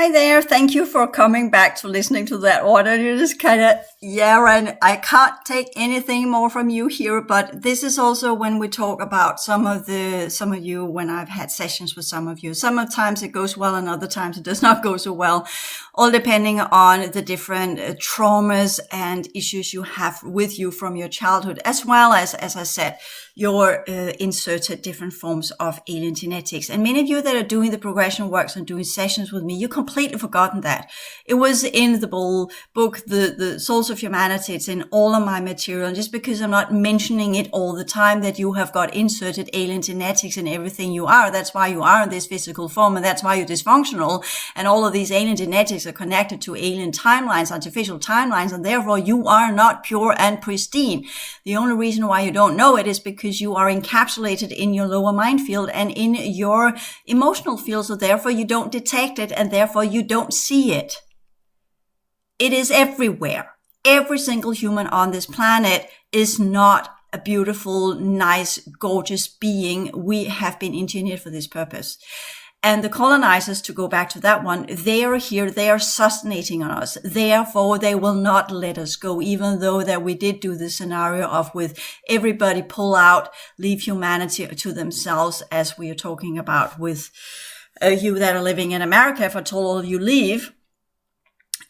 Hi there. Thank you for coming back to listening to that order. You're just kind of, and I can't take anything more from you here, but this is also when we talk about some of you, when I've had sessions with some of you. Sometimes it goes well and other times it does not go so well, all depending on the different traumas and issues you have with you from your childhood, as well as I said, your inserted different forms of alien genetics. And many of you that are doing the progression works and doing sessions with me, you completely forgotten that. It was in the book, the Souls of Humanity. It's in all of my material. And just because I'm not mentioning it all the time, that you have got inserted alien genetics in everything you are. That's why you are in this physical form, and that's why you're dysfunctional. And all of these alien genetics are connected to alien timelines, artificial timelines, and therefore you are not pure and pristine. The only reason why you don't know it is because you are encapsulated in your lower mind field and in your emotional field. So therefore you don't detect it, and therefore you don't see it. It is everywhere. Every single human on this planet is not a beautiful, nice, gorgeous being. We have been engineered for this purpose. And the colonizers, to go back to that one, they are here, they are sustainating on us. Therefore, they will not let us go, even though that we did do the scenario of with everybody pull out, leave humanity to themselves, as we are talking about with you that are living in America. If I told all of you leave,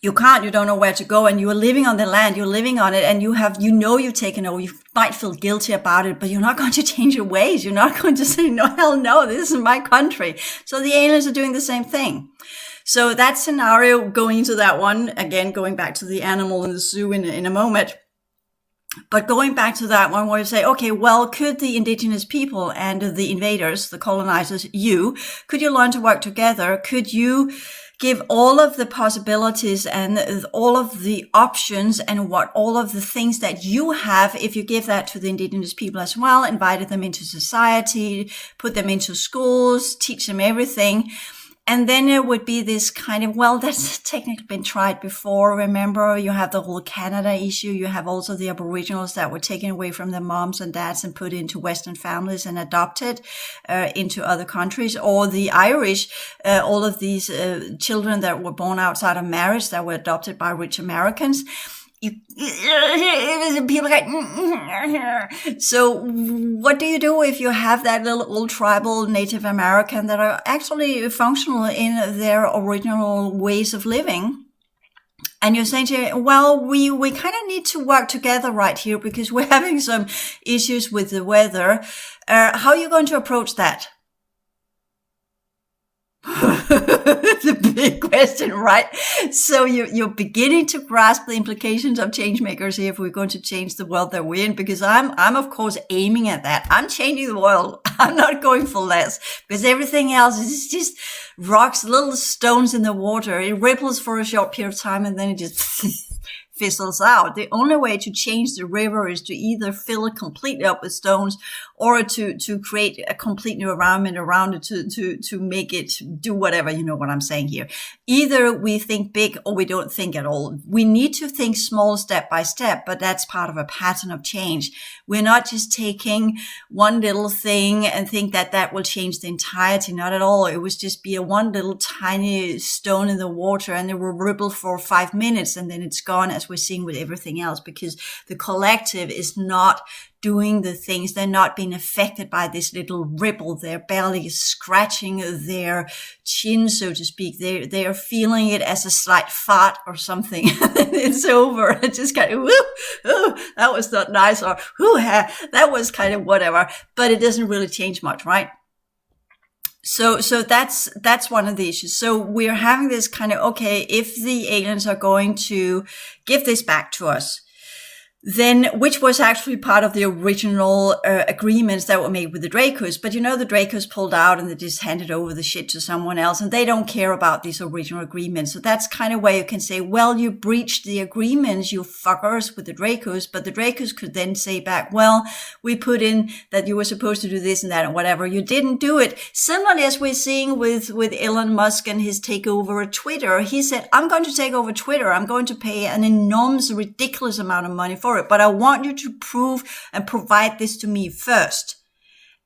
you can't, you don't know where to go, and you are living on the land, you're living on it, and you've taken over, you might feel guilty about it, but you're not going to change your ways. You're not going to say, no, hell no, this is my country. So the aliens are doing the same thing. So that scenario, going into that one, again, going back to the animal in the zoo in a moment, but going back to that one where you say, okay, well, could the indigenous people and the invaders, the colonizers, could you learn to work together? Could you give all of the possibilities and all of the options and all of the things that you have, if you give that to the indigenous people as well, invited them into society, put them into schools, teach them everything. And then it would be this kind of, well, that's technically been tried before. Remember, you have the whole Canada issue. You have also the Aboriginals that were taken away from their moms and dads and put into Western families and adopted into other countries. Or the Irish, all of these children that were born outside of marriage that were adopted by rich Americans. People like, so what do you do if you have that little old tribal Native American that are actually functional in their original ways of living? And you're saying to you, well, we kind of need to work together right here because we're having some issues with the weather. How are you going to approach that? It's a big question, right? So you're beginning to grasp the implications of changemakers here if we're going to change the world that we're in, because I'm of course aiming at that. I'm changing the world. I'm not going for less, because everything else is just rocks, little stones in the water. It ripples for a short period of time and then it just fizzles out. The only way to change the river is to either fill it completely up with stones or to create a complete new environment around it to make it do whatever. You know what I'm saying here. Either we think big or we don't think at all. We need to think small step by step, but that's part of a pattern of change. We're not just taking one little thing and think that that will change the entirety. Not at all. It would just be a one little tiny stone in the water and it will ripple for 5 minutes and then it's gone, as we're seeing with everything else, because the collective is not doing the things. They're not being affected by this little ripple. They're barely scratching their chin, so to speak. They are feeling it as a slight fart or something. It's over. It just kind of, that was not nice, or that was kind of whatever. But it doesn't really change much, right? So that's one of the issues. So we're having this kind of, okay, if the aliens are going to give this back to us, then, which was actually part of the original agreements that were made with the Dracos. But you know, the Dracos pulled out and they just handed over the shit to someone else, and they don't care about these original agreements. So that's kind of where you can say, well, you breached the agreements, you fuckers, with the Dracos. But the Dracos could then say back, well, we put in that you were supposed to do this and that and whatever. You didn't do it. Similarly, as we're seeing with Elon Musk and his takeover of Twitter, he said, I'm going to take over Twitter. I'm going to pay an enormous, ridiculous amount of money for it, but I want you to prove and provide this to me first.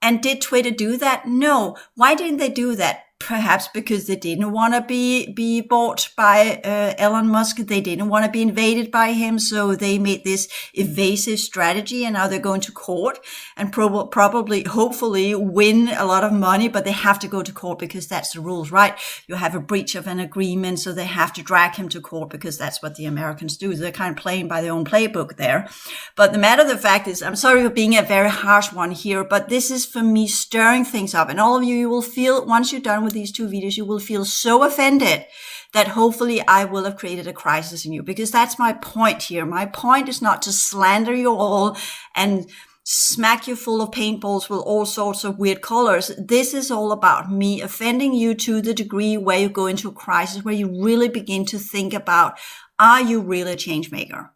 And did Twitter do that? No. Why didn't they do that? perhaps because they didn't want to be bought by Elon Musk. They didn't want to be invaded by him. So they made this evasive strategy, and now they're going to court and probably, hopefully win a lot of money, but they have to go to court because that's the rules, right? You have a breach of an agreement, so they have to drag him to court because that's what the Americans do. They're kind of playing by their own playbook there. But the matter of the fact is, I'm sorry for being a very harsh one here, but this is for me stirring things up. And all of you, you will feel, once you're done with these 2 videos, you will feel so offended that hopefully I will have created a crisis in you, because that's my point here. My point is not to slander you all and smack you full of paintballs with all sorts of weird colors. This is all about me offending you to the degree where you go into a crisis, where you really begin to think about, are you really a change maker?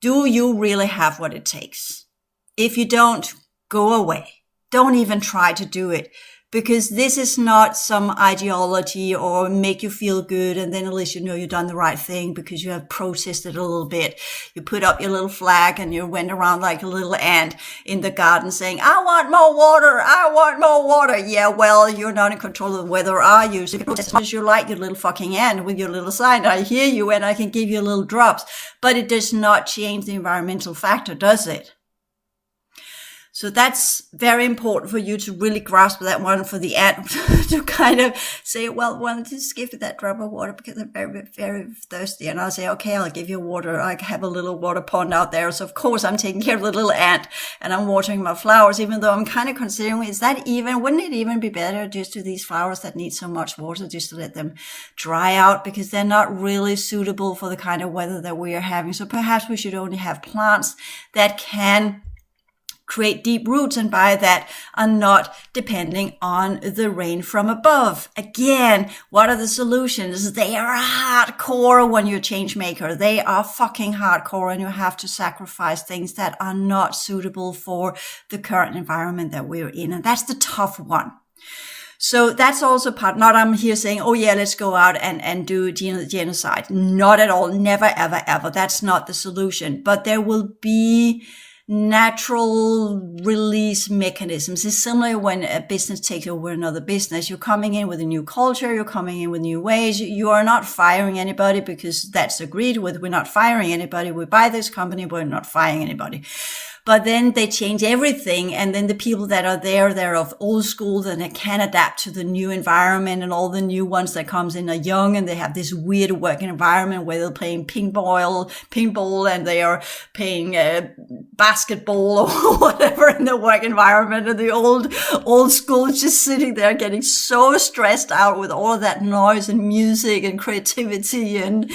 Do you really have what it takes? If you don't, go away. Don't even try to do it, because this is not some ideology or make you feel good and then at least you know you've done the right thing because you have protested a little bit. You put up your little flag and you went around like a little ant in the garden saying, I want more water, I want more water. Yeah, well, you're not in control of the weather, are you? So you can protest as much as you like, your little fucking ant with your little sign. I hear you and I can give you little drops, but it does not change the environmental factor, does it? So that's very important for you to really grasp that one, for the ant to kind of say, well, just give me that drop of water because I'm very, very thirsty. And I'll say, okay, I'll give you water. I have a little water pond out there. So of course I'm taking care of the little ant and I'm watering my flowers, even though I'm kind of considering, wouldn't it even be better just to these flowers that need so much water, just to let them dry out, because they're not really suitable for the kind of weather that we are having. So perhaps we should only have plants that can create deep roots, and by that are not depending on the rain from above. Again, what are the solutions? They are hardcore when you're a change maker. They are fucking hardcore, and you have to sacrifice things that are not suitable for the current environment that we're in. And that's the tough one. So that's also part, not I'm here saying, oh yeah, let's go out and do genocide. Not at all. Never, ever, ever. That's not the solution. But there will be natural release mechanisms. It's similar when a business takes over another business. You're coming in with a new culture. You're coming in with new ways. You are not firing anybody because that's agreed with. We're not firing anybody. We buy this company, but we're not firing anybody. But then they change everything. And then the people that are there, they're of old school, then they can adapt to the new environment, and all the new ones that comes in are young, and they have this weird working environment where they're playing pinball, and they are playing basketball or whatever in the work environment. And the old school is just sitting there getting so stressed out with all of that noise and music and creativity and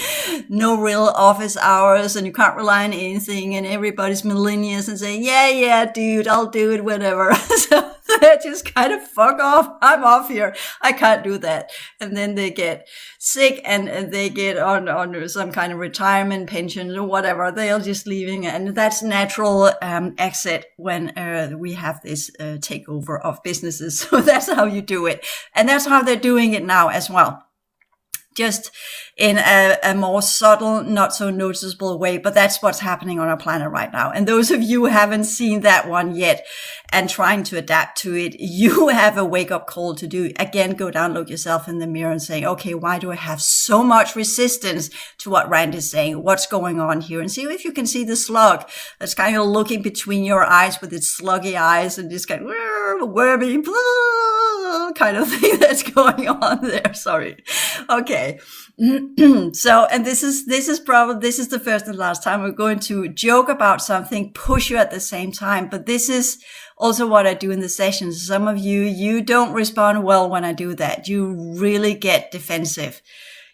no real office hours, and you can't rely on anything, and everybody's millennials and saying, yeah, dude, I'll do it, whatever. So they just kind of fuck off. I'm off here. I can't do that. And then they get sick and they get on some kind of retirement pension or whatever. They're just leaving. And that's natural exit when we have this takeover of businesses. So that's how you do it. And that's how they're doing it now as well. Just in a more subtle, not so noticeable way, but that's what's happening on our planet right now. And those of you who haven't seen that one yet and trying to adapt to it, you have a wake-up call to do. Again, go down, look yourself in the mirror and say, okay, why do I have so much resistance to what Rand is saying? What's going on here? And see if you can see the slug that's kind of looking between your eyes with its sluggy eyes and just kind of wormy, kind of thing that's going on there. Sorry. Okay. So, and this is the first and last time we're going to joke about something, push you at the same time. But this is also what I do in the sessions. Some of you don't respond well when I do that. You really get defensive.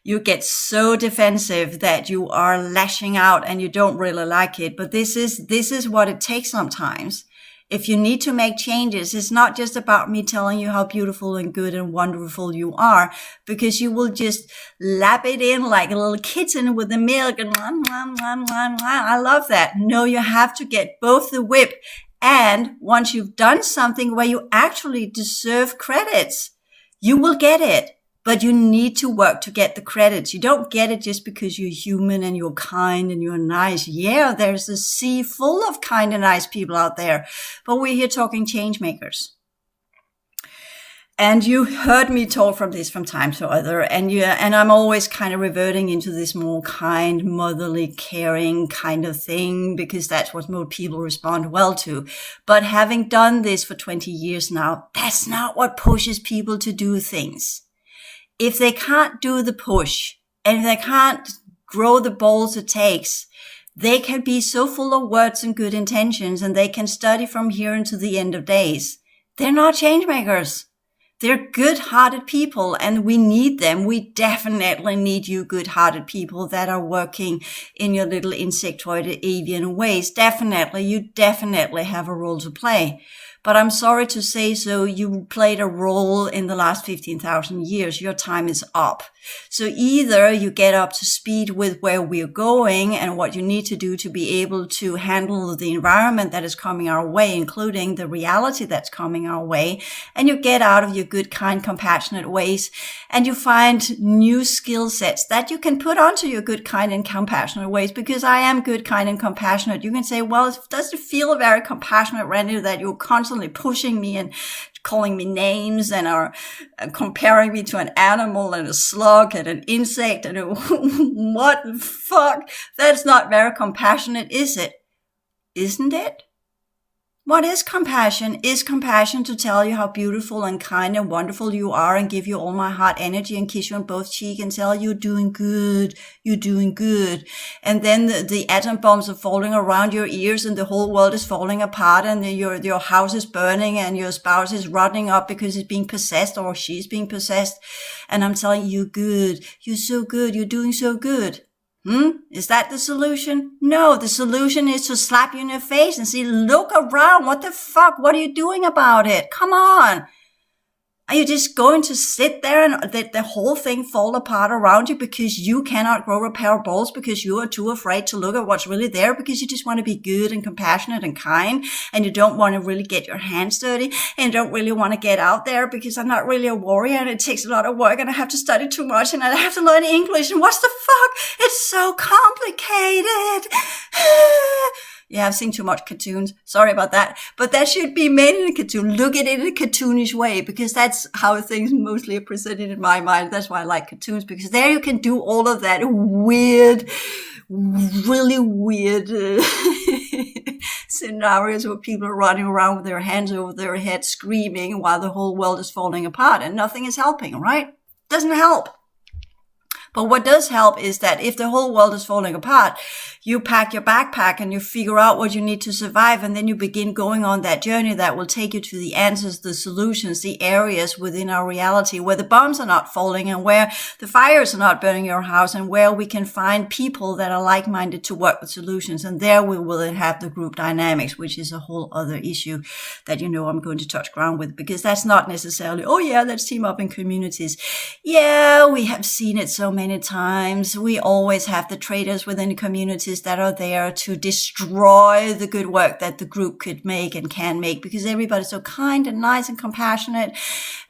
You get so defensive that you are lashing out and you don't really like it. But this is what it takes sometimes. If you need to make changes, it's not just about me telling you how beautiful and good and wonderful you are, because you will just lap it in like a little kitten with the milk and I love that. No, you have to get both the whip, and once you've done something where you actually deserve credits, you will get it. But you need to work to get the credits. You don't get it just because you're human and you're kind and you're nice. Yeah, there's a sea full of kind and nice people out there. But we're here talking change makers. And you heard me talk from this from time to other, and I'm always kind of reverting into this more kind, motherly, caring kind of thing, because that's what most people respond well to. But having done this for 20 years now, that's not what pushes people to do things. If they can't do the push, and if they can't grow the balls it takes, they can be so full of words and good intentions, and they can study from here until the end of days. They're not change makers. They're good-hearted people, and we need them. We definitely need you good-hearted people that are working in your little insectoid avian ways. Definitely, you definitely have a role to play. But I'm sorry to say so, you played a role in the last 15,000 years. Your time is up. So either you get up to speed with where we're going and what you need to do to be able to handle the environment that is coming our way, including the reality that's coming our way, and you get out of your good, kind, compassionate ways, and you find new skill sets that you can put onto your good, kind, and compassionate ways, because I am good, kind, and compassionate. You can say, well, does it feel very compassionate, Randy, that you're constantly pushing me and calling me names and are comparing me to an animal and a slug and an insect and what the fuck? That's not very compassionate, is it? Isn't it? What is compassion? Is compassion to tell you how beautiful and kind and wonderful you are and give you all my heart energy and kiss you on both cheeks and tell you you're doing good, you're doing good. And then the atom bombs are falling around your ears and the whole world is falling apart and your house is burning and your spouse is rotting up because he's being possessed or she's being possessed. And I'm telling you, good, you're so good, you're doing so good. Is that the solution? No, the solution is to slap you in the face and say, look around. What the fuck? What are you doing about it? Come on. Are you just going to sit there and let the whole thing fall apart around you because you cannot grow a pair of balls because you are too afraid to look at what's really there because you just want to be good and compassionate and kind and you don't want to really get your hands dirty and don't really want to get out there because I'm not really a warrior and it takes a lot of work and I have to study too much and I have to learn English and what's the fuck? It's so complicated. Yeah, I've seen too much cartoons. Sorry about that. But that should be made in a cartoon. Look at it in a cartoonish way because that's how things mostly are presented in my mind. That's why I like cartoons because there you can do all of that weird, really weird scenarios where people are running around with their hands over their head screaming while the whole world is falling apart and nothing is helping, right? Doesn't help. But what does help is that if the whole world is falling apart, you pack your backpack and you figure out what you need to survive. And then you begin going on that journey that will take you to the answers, the solutions, the areas within our reality where the bombs are not falling and where the fires are not burning your house and where we can find people that are like-minded to work with solutions. And there we will have the group dynamics, which is a whole other issue that, I'm going to touch ground with because that's not necessarily, oh yeah, let's team up in communities. Yeah, we have seen it so many times. We always have the traitors within the communities that are there to destroy the good work that the group could make and can make because everybody's so kind and nice and compassionate.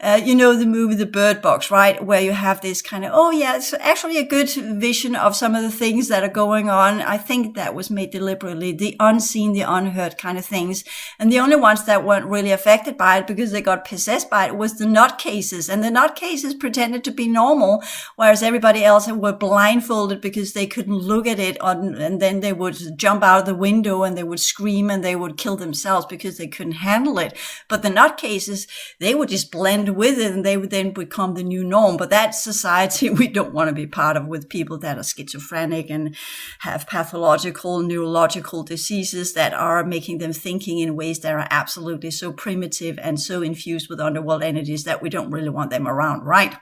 The movie The Bird Box, right? Where you have this kind of, oh yeah, it's actually a good vision of some of the things that are going on. I think that was made deliberately, the unseen, the unheard kind of things. And the only ones that weren't really affected by it because they got possessed by it was the nutcases. And the nutcases pretended to be normal, whereas everybody else were blindfolded because they couldn't look at it and then they would jump out of the window and they would scream and they would kill themselves because they couldn't handle it. But the nutcases, they would just blend with it and they would then become the new norm. But that society we don't want to be part of with people that are schizophrenic and have pathological neurological diseases that are making them thinking in ways that are absolutely so primitive and so infused with underworld energies that we don't really want them around, right?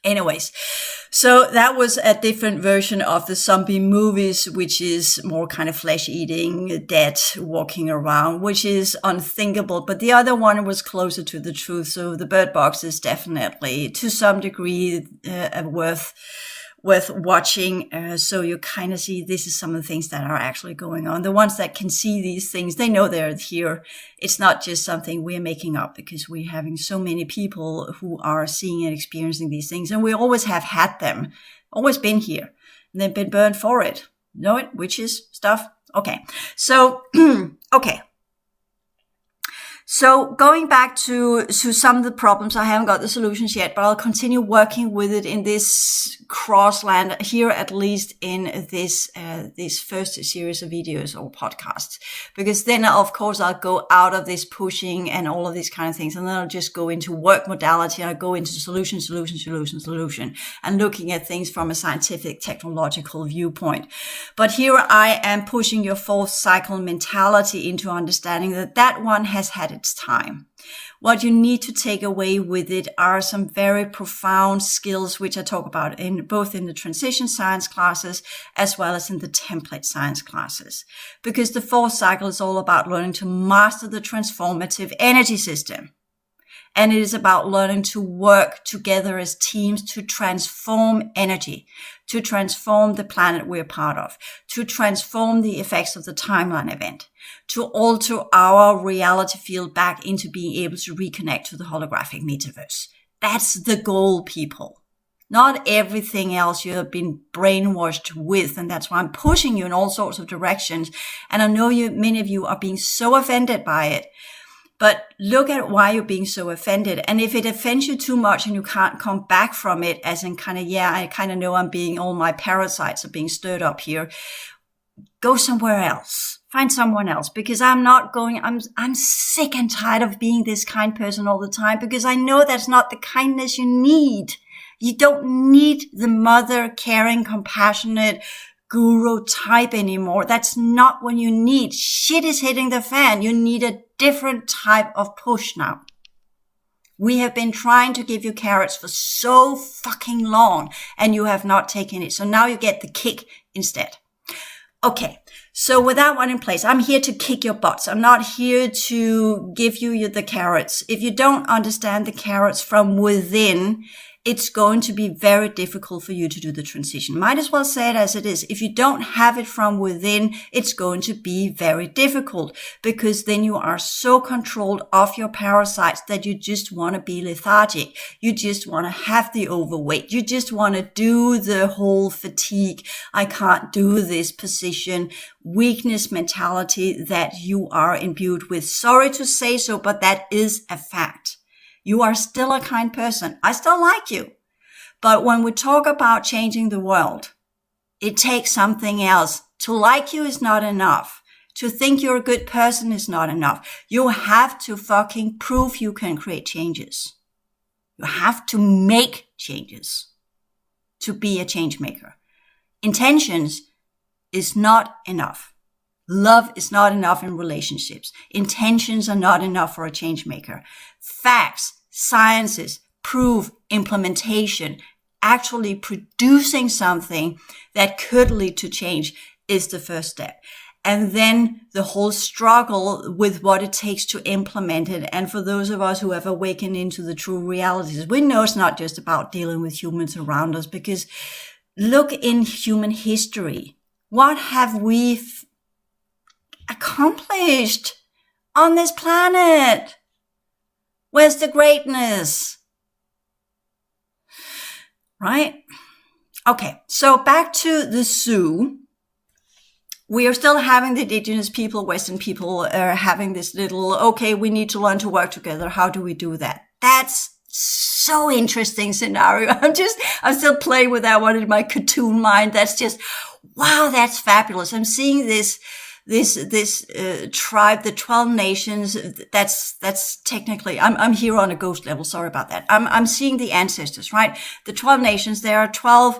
Anyways, so that was a different version of the zombie movies, which is more kind of flesh-eating, dead, walking around, which is unthinkable. But the other one was closer to the truth. So the Bird Box is definitely, to some degree, worth watching. So you kind of see this is some of the things that are actually going on. The ones that can see these things, they know they're here. It's not just something we're making up because we're having so many people who are seeing and experiencing these things. And we always have had them, always been here. And they've been burned for it. Know it? Witches, stuff. Okay. So, okay. So going back to some of the problems, I haven't got the solutions yet, but I'll continue working with it in this crossland here, at least in this first series of videos or podcasts, because then of course I'll go out of this pushing and all of these kind of things, and then I'll just go into work modality, and I'll go into solution, and looking at things from a scientific, technological viewpoint. But here I am pushing your fourth cycle mentality into understanding that one has had its time. What you need to take away with it are some very profound skills, which I talk about both in the transition science classes as well as in the template science classes. Because the fourth cycle is all about learning to master the transformative energy system. And it is about learning to work together as teams to transform energy, to transform the planet we're part of, to transform the effects of the timeline event, to alter our reality field back into being able to reconnect to the holographic metaverse. That's the goal, people. Not everything else you have been brainwashed with. And that's why I'm pushing you in all sorts of directions. And I know many of you are being so offended by it. But look at why you're being so offended. And if it offends you too much and you can't come back from it, as in kind of, I kind of know all my parasites are being stirred up here, go somewhere else. Find someone else, because I'm sick and tired of being this kind person all the time, because I know that's not the kindness you need. You don't need the mother, caring, compassionate, guru type anymore. That's not what you need. Shit is hitting the fan. You need a different type of push now. We have been trying to give you carrots for so fucking long, and you have not taken it. So now you get the kick instead. Okay. So with that one in place, I'm here to kick your butts. I'm not here to give you the carrots. If you don't understand the carrots from within, it's going to be very difficult for you to do the transition. Might as well say it as it is. If you don't have it from within, it's going to be very difficult, because then you are so controlled of your parasites that you just want to be lethargic. You just want to have the overweight. You just want to do the whole fatigue. I can't do this position. Weakness mentality that you are imbued with. Sorry to say so, but that is a fact. You are still a kind person. I still like you. But when we talk about changing the world, it takes something else. To like you is not enough. To think you're a good person is not enough. You have to fucking prove you can create changes. You have to make changes to be a change maker. Intentions is not enough. Love is not enough in relationships. Intentions are not enough for a change maker. Facts, sciences, proof, implementation, actually producing something that could lead to change is the first step. And then the whole struggle with what it takes to implement it. And for those of us who have awakened into the true realities, we know it's not just about dealing with humans around us, because look in human history. What have we accomplished on this planet? Where's the greatness? Right? Okay, so back to the zoo. We are still having the indigenous people, Western people are having this little, okay, we need to learn to work together. How do we do that? That's so interesting scenario. I'm still playing with that one in my cartoon mind. That's just, wow, that's fabulous. I'm seeing this tribe, the 12 nations. That's technically, I'm here on a ghost level. Sorry about that. I'm seeing the ancestors, right? The 12 nations. There are 12,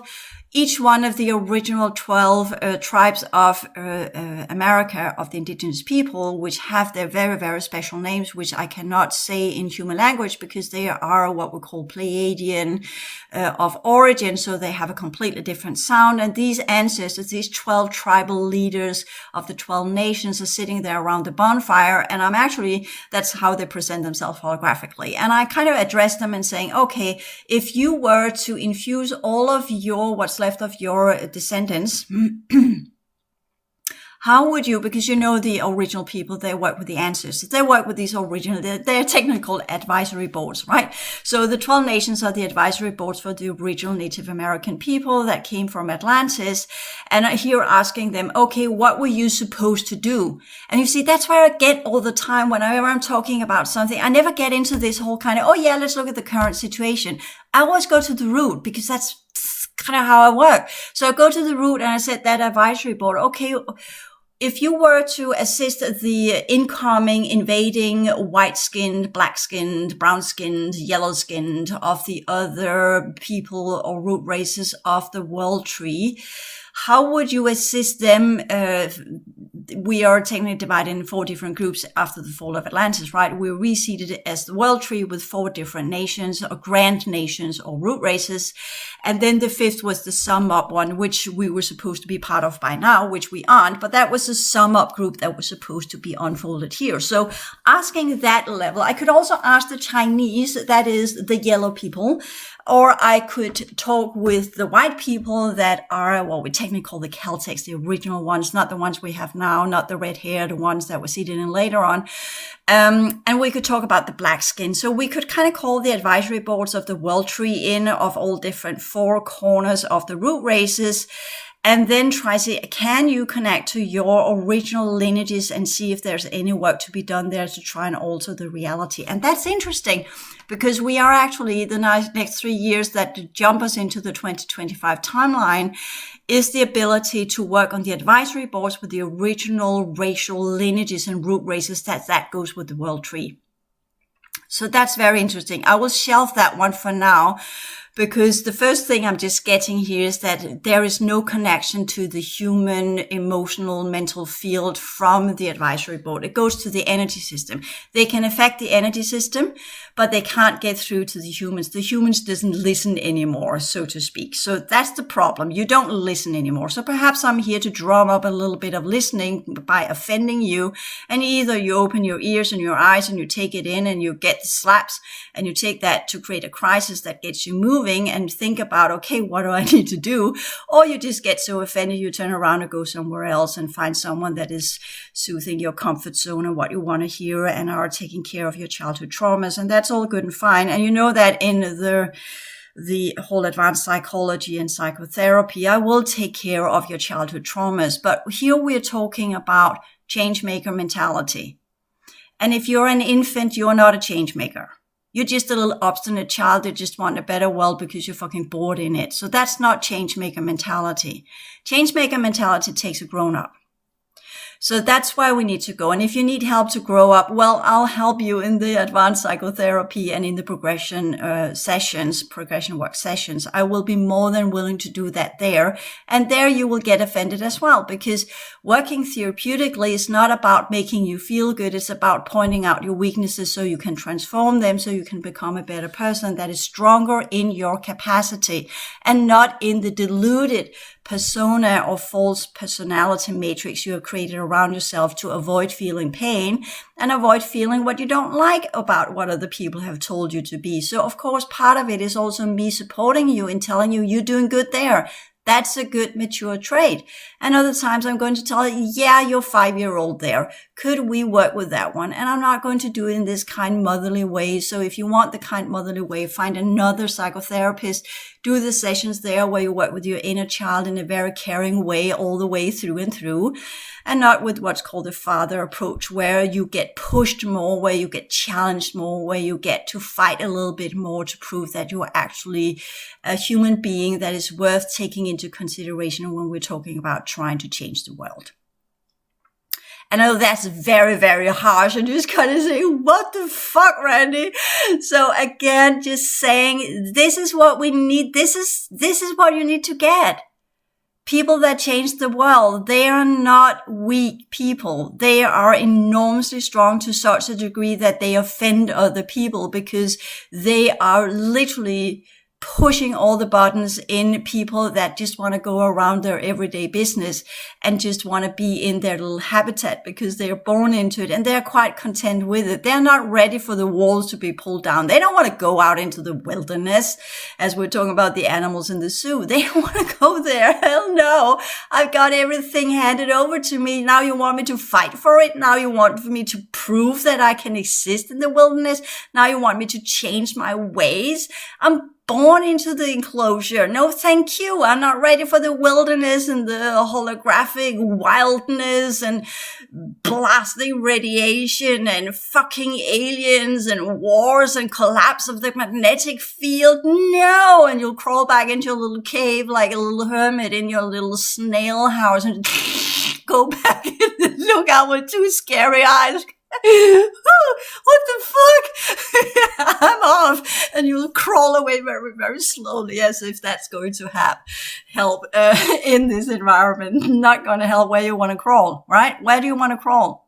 each one of the original 12 tribes of America, of the indigenous people, which have their very, very special names, which I cannot say in human language because they are what we call Pleiadian of origin. So they have a completely different sound. And these ancestors, these 12 tribal leaders of the 12 nations are sitting there around the bonfire. And that's how they present themselves holographically. And I kind of address them and saying, okay, if you were to infuse all of what's left of your descendants, How would you, because the original people, they work with the ancestors, they work with these original, they're technically called advisory boards, right? So the 12 nations are the advisory boards for the original Native American people that came from Atlantis. And here asking them, okay, what were you supposed to do? And you see, that's where I get all the time whenever I'm talking about something. I never get into this whole kind of, oh yeah, let's look at the current situation. I always go to the root because that's kind of how I work. So I go to the root and I said that advisory board, okay, if you were to assist the incoming, invading, white-skinned, black-skinned, brown-skinned, yellow-skinned of the other people or root races of the world tree, how would you assist them? We are technically divided in 4 different groups after the fall of Atlantis, right? We're reseeded as the world tree with 4 different nations or grand nations or root races. And then the 5th was the sum up one, which we were supposed to be part of by now, which we aren't, but that was a sum up group that was supposed to be unfolded here. So asking that level, I could also ask the Chinese, that is the yellow people, or I could talk with the white people that are what we technically call the Celtics, the original ones, not the ones we have now, not the red hair, the ones that were seated in later on. And we could talk about the black skin. So we could kind of call the advisory boards of the world tree in of all different 4 corners of the root races. And then try to say, can you connect to your original lineages and see if there's any work to be done there to try and alter the reality? And that's interesting because we are actually the next 3 years that jump us into the 2025 timeline is the ability to work on the advisory boards with the original racial lineages and root races that goes with the world tree. So that's very interesting. I will shelve that one for now, because the first thing I'm just getting here is that there is no connection to the human emotional mental field from the advisory board. It goes to the energy system. They can affect the energy system, but they can't get through to the humans. The humans doesn't listen anymore, so to speak. So that's the problem. You don't listen anymore. So perhaps I'm here to drum up a little bit of listening by offending you. And either you open your ears and your eyes and you take it in and you get the slaps and you take that to create a crisis that gets you moving and think about, okay, what do I need to do? Or you just get so offended, you turn around and go somewhere else and find someone that is soothing your comfort zone and what you want to hear and are taking care of your childhood traumas. And that's all good and fine. And you know that in the whole advanced psychology and psychotherapy, I will take care of your childhood traumas. But here we're talking about changemaker mentality. And if you're an infant, you're not a changemaker. You're just a little obstinate child that just want a better world because you're fucking bored in it. So that's not changemaker mentality. Changemaker mentality takes a grown up. So that's why we need to go. And if you need help to grow up, well, I'll help you in the advanced psychotherapy and in the progression work sessions. I will be more than willing to do that there. And there you will get offended as well, because working therapeutically is not about making you feel good. It's about pointing out your weaknesses so you can transform them, so you can become a better person that is stronger in your capacity and not in the deluded persona or false personality matrix you have created around yourself to avoid feeling pain and avoid feeling what you don't like about what other people have told you to be. So of course, part of it is also me supporting you and telling you you're doing good there. That's a good mature trait. And other times I'm going to tell you, yeah, you're 5-year-old there. Could we work with that one? And I'm not going to do it in this kind motherly way. So if you want the kind motherly way, find another psychotherapist. Do the sessions there where you work with your inner child in a very caring way all the way through and through. And not with what's called the father approach, where you get pushed more, where you get challenged more, where you get to fight a little bit more to prove that you're actually a human being that is worth taking into consideration when we're talking about trying to change the world. I know that's very, very harsh and just kind of saying, what the fuck, Randy? So again, just saying, this is what we need. This is what you need to get. People that change the world, they are not weak people. They are enormously strong to such a degree that they offend other people because they are literally pushing all the buttons in people that just want to go around their everyday business and just want to be in their little habitat because they're born into it and they're quite content with it. They're not ready for the walls to be pulled down. They don't want to go out into the wilderness, as we're talking about the animals in the zoo. They don't want to go there. Hell no. I've got everything handed over to me. Now you want me to fight for it. Now you want me to prove that I can exist in the wilderness. Now you want me to change my ways. I'm born into the enclosure. No, thank you. I'm not ready for the wilderness and the holographic wildness and blasting radiation and fucking aliens and wars and collapse of the magnetic field. No. And you'll crawl back into your little cave like a little hermit in your little snail house and go back and look out with two scary eyes. What the fuck? I'm off. And you'll crawl away very, very slowly as if that's going to help in this environment. Not going to help where you want to crawl, right? Where do you want to crawl?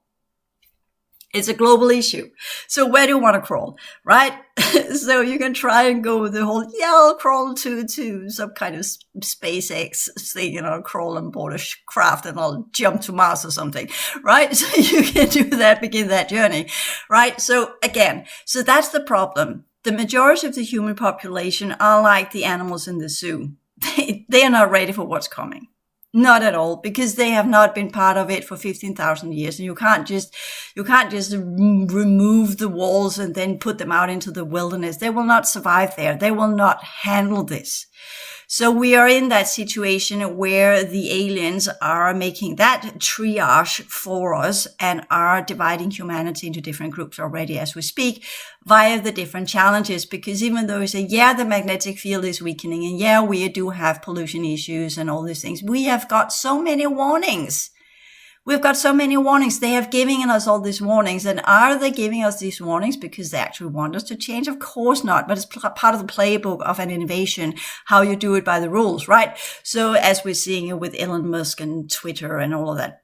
It's a global issue. So where do you want to crawl, right? So you can try and go with the whole, I'll crawl to some kind of SpaceX thing, crawl on board a craft and I'll jump to Mars or something, right? So you can do that, begin that journey, right? So again, so that's the problem. The majority of the human population are like the animals in the zoo. They are not ready for what's coming. Not at all, because they have not been part of it for 15,000 years. And you can't just remove the walls and then put them out into the wilderness. They will not survive there. They will not handle this. So we are in that situation where the aliens are making that triage for us and are dividing humanity into different groups already as we speak via the different challenges. Because even though we say, the magnetic field is weakening and we do have pollution issues and all these things, we have got so many warnings. We've got so many warnings. They have given us all these warnings. And are they giving us these warnings because they actually want us to change? Of course not. But it's part of the playbook of an innovation, how you do it by the rules, right? So as we're seeing it with Elon Musk and Twitter and all of that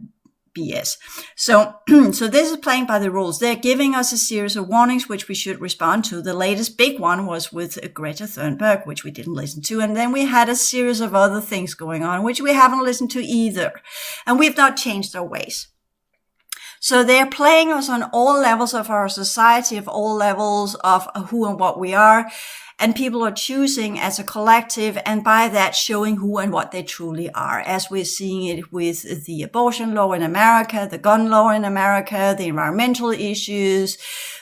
BS. So this is playing by the rules. They're giving us a series of warnings, which we should respond to. The latest big one was with Greta Thunberg, which we didn't listen to. And then we had a series of other things going on, which we haven't listened to either. And we've not changed our ways. So they're playing us on all levels of our society, of all levels of who and what we are. And people are choosing as a collective, and by that showing who and what they truly are, as we're seeing it with the abortion law in America, the gun law in America, the environmental issues,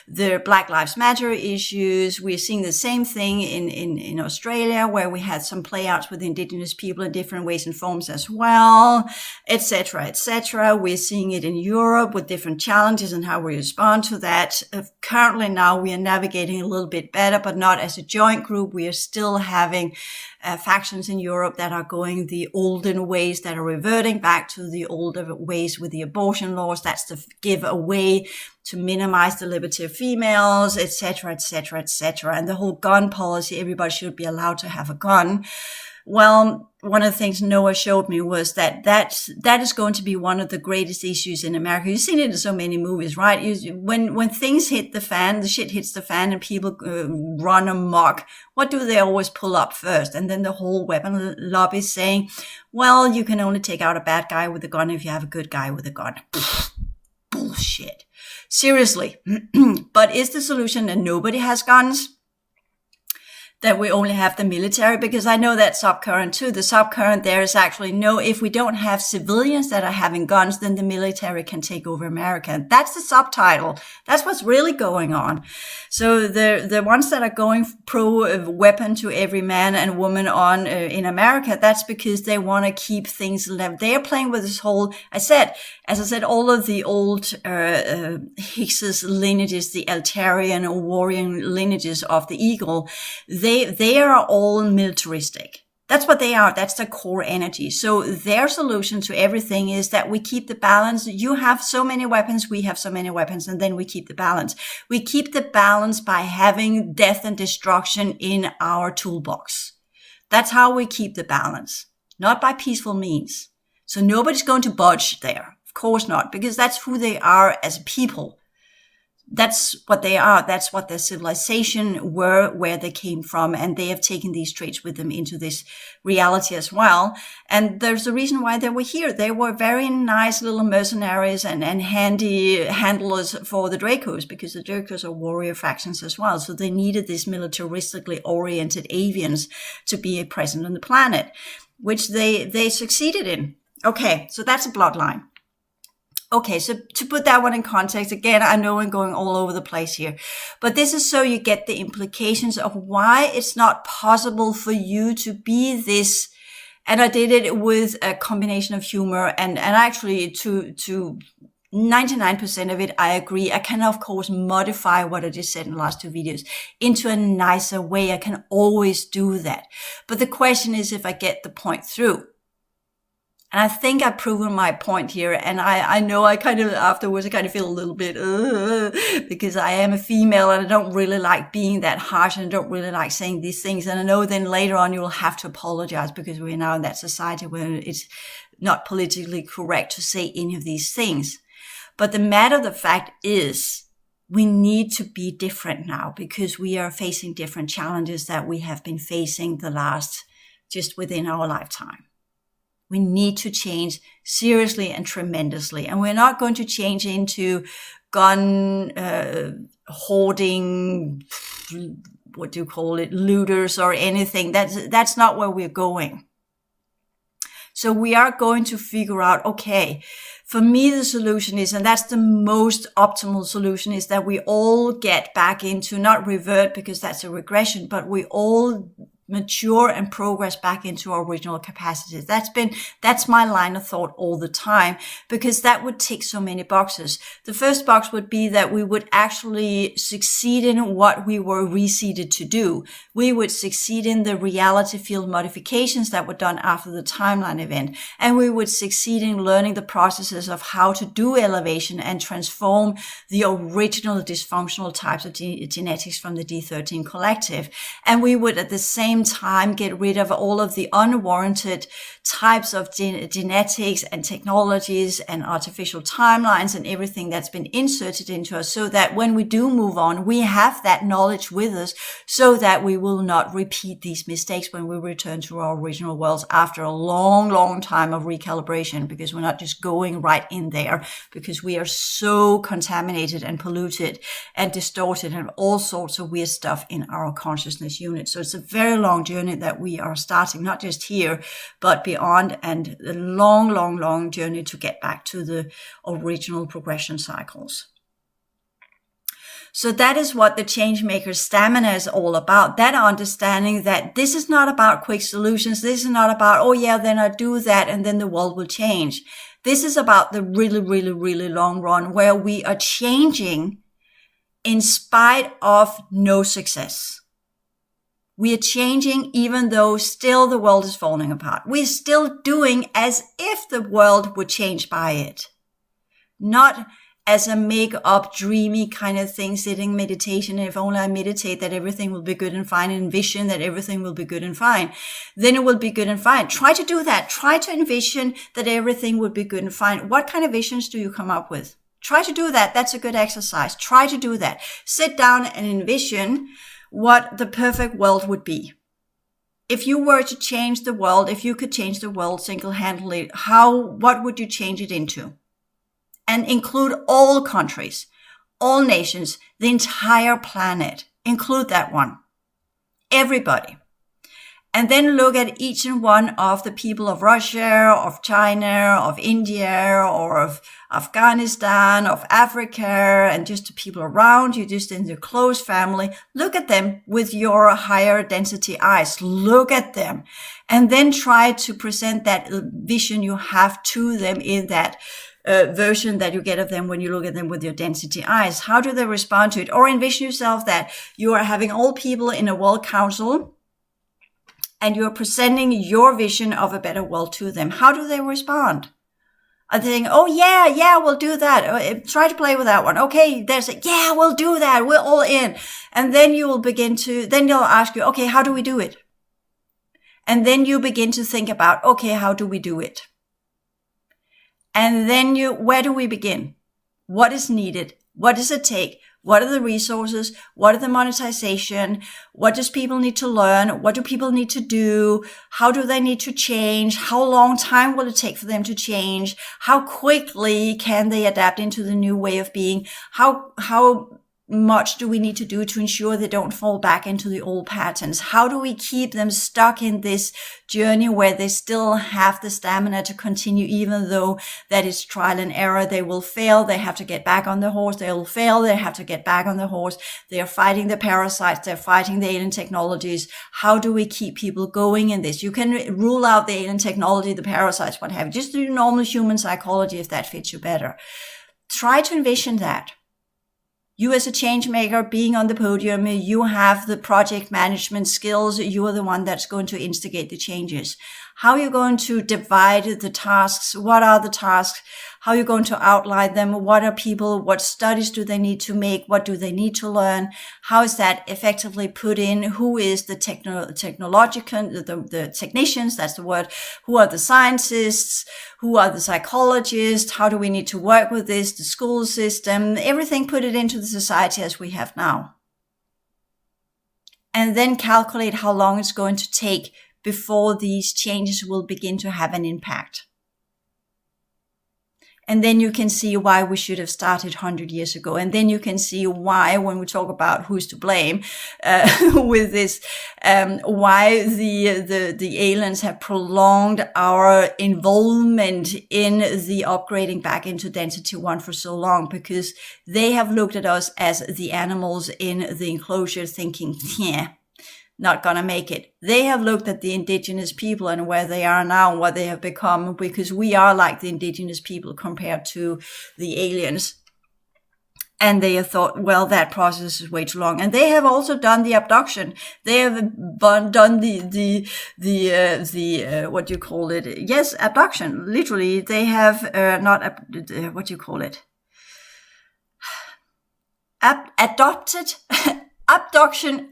the Black Lives Matter issues. We're seeing the same thing in Australia, where we had some playouts with indigenous people in different ways and forms as well, etc., etc. We're seeing it in Europe with different challenges and how we respond to that. Currently now we are navigating a little bit better, but not as a joint group. We are still having factions in Europe that are going the olden ways, that are reverting back to the older ways with the abortion laws. That's to give away, to minimize the liberty of females, etc., etc., etc. And the whole gun policy, everybody should be allowed to have a gun. Well, one of the things Noah showed me was that is going to be one of the greatest issues in America. You've seen it in so many movies, right? When things hit the fan, the shit hits the fan and people run amok, what do they always pull up first? And then the whole weapon lobby is saying, well, you can only take out a bad guy with a gun if you have a good guy with a gun. Bullshit. Seriously. But is the solution that nobody has guns? That we only have the military? Because I know that subcurrent too. The subcurrent there is actually, no, if we don't have civilians that are having guns, then the military can take over America. That's the subtitle. That's what's really going on. So the ones that are going pro weapon to every man and woman on in America, that's because they want to keep things level. They are playing with this whole, as I said, all of the old Hicks lineages, the Altarian or Warrior lineages of the eagle, they are all militaristic. That's what they are. That's the core energy. So their solution to everything is that we keep the balance. You have so many weapons, we have so many weapons, and then we keep the balance. We keep the balance by having death and destruction in our toolbox. That's how we keep the balance, not by peaceful means. So nobody's going to budge there. Of course not, because that's who they are as people. That's what they are. That's what their civilization were, where they came from. And they have taken these traits with them into this reality as well. And there's a reason why they were here. They were very nice little mercenaries and handy handlers for the Dracos, because the Dracos are warrior factions as well. So they needed these militaristically oriented avians to be present on the planet, which they succeeded in. Okay, so that's a bloodline. Okay, so to put that one in context, again, I know I'm going all over the place here, but this is so you get the implications of why it's not possible for you to be this. And I did it with a combination of humor and actually to 99% of it, I agree. I can, of course, modify what I just said in the last two videos into a nicer way. I can always do that. But the question is if I get the point through. And I think I've proven my point here. And I know afterwards, I kind of feel a little bit, because I am a female and I don't really like being that harsh and I don't really like saying these things. And I know then later on, you'll have to apologize because we're now in that society where it's not politically correct to say any of these things. But the fact is, we need to be different now because we are facing different challenges that we have been facing just within our lifetime. We need to change seriously and tremendously. And we're not going to change into gun hoarding, looters or anything. That's not where we're going. So we are going to figure out, okay, for me, the solution is, and that's the most optimal solution, is that we all get back into, not revert because that's a regression, but we all mature and progress back into our original capacities. That's my line of thought all the time, because that would tick so many boxes. The first box would be that we would actually succeed in what we were reseeded to do. We would succeed in the reality field modifications that were done after the timeline event. And we would succeed in learning the processes of how to do elevation and transform the original dysfunctional types of genetics from the D13 collective. And we would at the same time get rid of all of the unwarranted types of genetics and technologies and artificial timelines and everything that's been inserted into us, so that when we do move on, we have that knowledge with us so that we will not repeat these mistakes when we return to our original worlds after a long, long time of recalibration, because we're not just going right in there, because we are so contaminated and polluted and distorted and all sorts of weird stuff in our consciousness unit. So it's a very long journey that we are starting, not just here, but beyond, and a long, long, long journey to get back to the original progression cycles. So that is what the changemaker stamina is all about. That understanding that this is not about quick solutions. This is not about, oh yeah, then I do that and then the world will change. This is about the really, really, really long run where we are changing in spite of no success. We are changing even though still the world is falling apart. We're still doing as if the world would change by it. Not as a make-up, dreamy kind of thing, sitting meditation. If only I meditate that everything will be good and fine, and envision that everything will be good and fine, then it will be good and fine. Try to do that. Try to envision that everything will be good and fine. What kind of visions do you come up with? Try to do that. That's a good exercise. Try to do that. Sit down and envision what the perfect world would be. If you were to change the world, if you could change the world single-handedly, what would you change it into? And include all countries, all nations, the entire planet. Include that one. Everybody. And then look at each and one of the people of Russia, of China, of India, or of Afghanistan, of Africa, and just the people around you, just in your close family. Look at them with your higher density eyes. Look at them. And then try to present that vision you have to them in that version that you get of them when you look at them with your density eyes. How do they respond to it? Or envision yourself that you are having all people in a world council and you're presenting your vision of a better world to them. How do they respond? Are they saying, oh yeah, we'll do that. Try to play with that one. Okay, they're saying, yeah, we'll do that. We're all in. And then you will then they'll ask you, okay, how do we do it? And then you begin to think about, okay, how do we do it? And then where do we begin? What is needed? What does it take? What are the resources? What are the monetization? What does people need to learn? What do people need to do? How do they need to change? How long time will it take for them to change? How quickly can they adapt into the new way of being? How much do we need to do to ensure they don't fall back into the old patterns? How do we keep them stuck in this journey where they still have the stamina to continue, even though that is trial and error? They will fail. They have to get back on the horse. They will fail. They have to get back on the horse. They are fighting the parasites. They're fighting the alien technologies. How do we keep people going in this? You can rule out the alien technology, the parasites, what have you. Just do normal human psychology if that fits you better. Try to envision that. You as a change maker being on the podium, you have the project management skills. You are the one that's going to instigate the changes. How are you going to divide the tasks? What are the tasks? How are you going to outline them? What are people? What studies do they need to make? What do they need to learn? How is that effectively put in? Who is the technological, the technicians? That's the word. Who are the scientists? Who are the psychologists? How do we need to work with this? The school system, everything, put it into the society as we have now. And then calculate how long it's going to take before these changes will begin to have an impact. And then you can see why we should have started 100 years ago. And then you can see why, when we talk about who's to blame with this, why the aliens have prolonged our involvement in the upgrading back into density 1 for so long, because they have looked at us as the animals in the enclosure thinking, yeah, not gonna make it. They have looked at the indigenous people and where they are now and what they have become, because we are like the indigenous people compared to the aliens. And they have thought, well, that process is way too long. And they have also done the abduction. They have done the what do you call it? Yes, abduction. Literally, they have what do you call it? Adopted, abduction.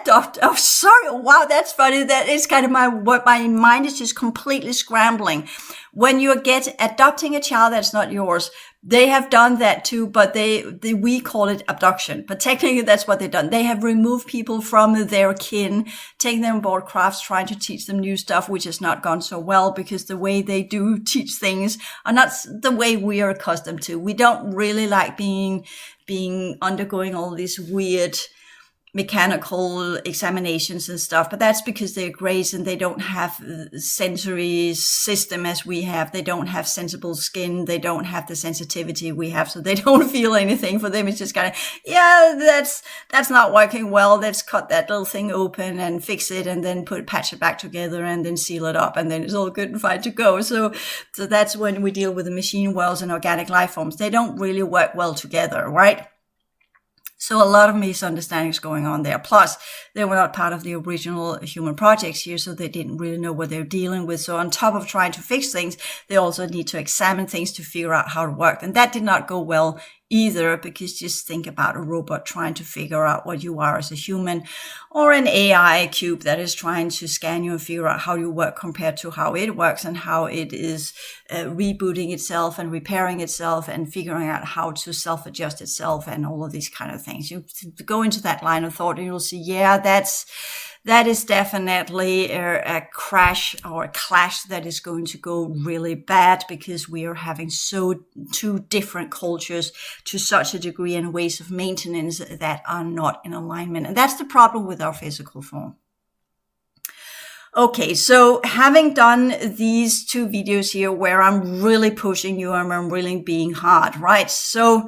Oh, sorry. Wow, that's funny. That is kind of my mind is just completely scrambling. When you get adopting a child that's not yours, they have done that too, but we call it abduction. But technically, that's what they've done. They have removed people from their kin, taken them aboard crafts, trying to teach them new stuff, which has not gone so well because the way they do teach things are not the way we are accustomed to. We don't really like being undergoing all these weird mechanical examinations and stuff, but that's because they're greys and they don't have sensory system as we have. They don't have sensible skin. They don't have the sensitivity we have, so they don't feel anything. For them, it's just kind of, yeah, that's not working well. Let's cut that little thing open and fix it, and then patch it back together, and then seal it up, and then it's all good and fine to go. So that's when we deal with the machine worlds and organic life forms. They don't really work well together, right? So a lot of misunderstandings going on there. Plus, they were not part of the original human projects here, so they didn't really know what they're dealing with. So on top of trying to fix things, they also need to examine things to figure out how it worked. And that did not go well either, because just think about a robot trying to figure out what you are as a human, or an AI cube that is trying to scan you and figure out how you work compared to how it works, and how it is rebooting itself and repairing itself and figuring out how to self-adjust itself and all of these kind of things. You go into that line of thought and you'll see, yeah, that is definitely a crash or a clash that is going to go really bad, because we are having two different cultures to such a degree and ways of maintenance that are not in alignment. And that's the problem with our physical form. Okay, so having done these 2 videos here where I'm really pushing you and I'm really being hard, right? So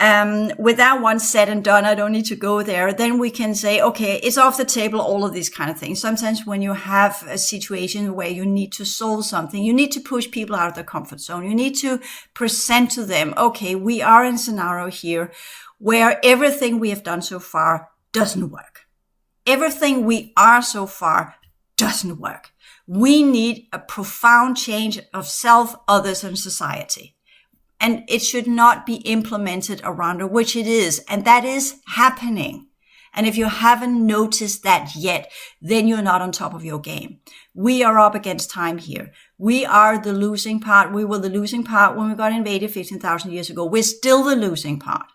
with that one said and done, I don't need to go there. Then we can say, okay, it's off the table, all of these kind of things. Sometimes when you have a situation where you need to solve something, you need to push people out of their comfort zone. You need to present to them, okay, we are in a scenario here where everything we have done so far doesn't work. Everything we are so far doesn't work. We need a profound change of self, others, and society. And it should not be implemented around it, which it is. And that is happening. And if you haven't noticed that yet, then you're not on top of your game. We are up against time here. We are the losing part. We were the losing part when we got invaded 15,000 years ago. We're still the losing part.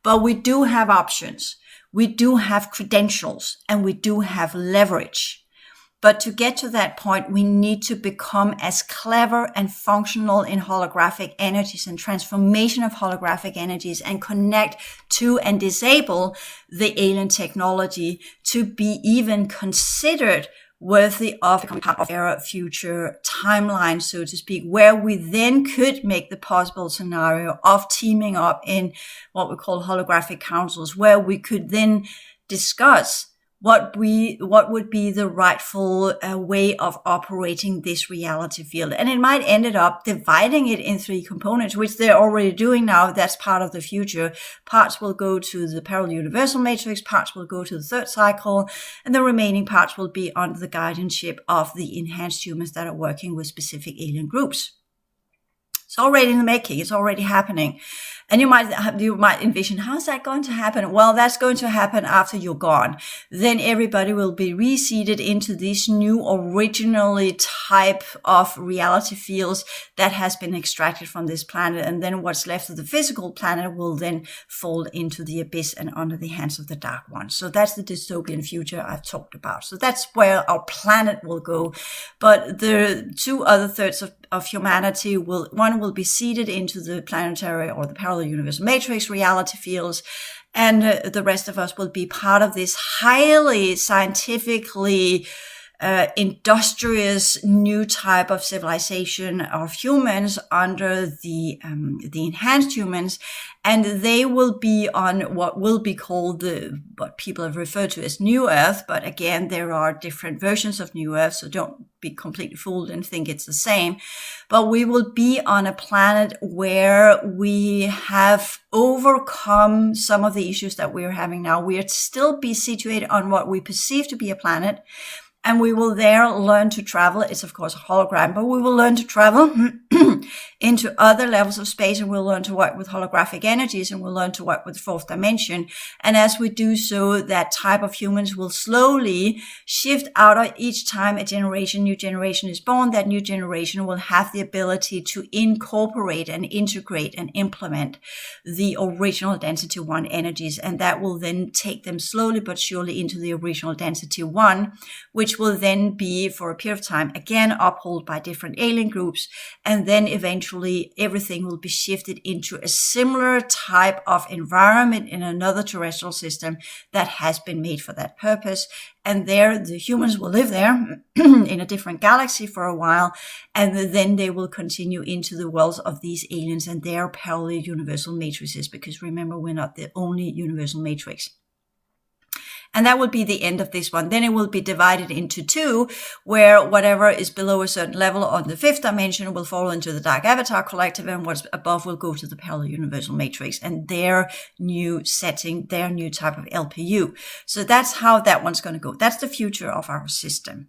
But we do have options. We do have credentials, and we do have leverage. But to get to that point, we need to become as clever and functional in holographic energies and transformation of holographic energies, and connect to and disable the alien technology to be even considered worthy of becoming part of our future timeline, so to speak, where we then could make the possible scenario of teaming up in what we call holographic councils, where we could then discuss what would be the rightful way of operating this reality field. And it might end up dividing it in 3 components, which they're already doing now. That's part of the future. Parts will go to the parallel universal matrix, parts will go to the 3rd cycle, and the remaining parts will be under the guardianship of the enhanced humans that are working with specific alien groups. It's already in the making. It's already happening. And you might envision, how's that going to happen? Well, that's going to happen after you're gone. Then everybody will be reseeded into these new originally type of reality fields that has been extracted from this planet. And then what's left of the physical planet will then fall into the abyss and under the hands of the Dark One. So that's the dystopian future I've talked about. So that's where our planet will go. But the 2 other thirds of humanity one will be seeded into the planetary or the parallel universal matrix reality fields, and the rest of us will be part of this highly scientifically industrious new type of civilization of humans under the enhanced humans, and they will be on what will be called what people have referred to as New Earth. But again, there are different versions of New Earth, so don't be completely fooled and think it's the same. But we will be on a planet where we have overcome some of the issues that we're having now. We'll still be situated on what we perceive to be a planet, and we will there learn to travel. It's of course a hologram, but we will learn to travel into other levels of space, and we'll learn to work with holographic energies, and we'll learn to work with the 4th dimension. And as we do so, that type of humans will slowly shift out of each time a new generation is born. That new generation will have the ability to incorporate and integrate and implement the original density 1 energies. And that will then take them slowly but surely into the original density 1, which will then be for a period of time, again, upheld by different alien groups. And then eventually everything will be shifted into a similar type of environment in another terrestrial system that has been made for that purpose. And there, the humans will live there in a different galaxy for a while. And then they will continue into the worlds of these aliens and their parallel universal matrices. Because remember, we're not the only universal matrix. And that will be the end of this one. Then it will be divided into 2, where whatever is below a certain level on the 5th dimension will fall into the Dark Avatar Collective, and what's above will go to the Parallel Universal Matrix and their new setting, their new type of LPU. So that's how that one's going to go. That's the future of our system.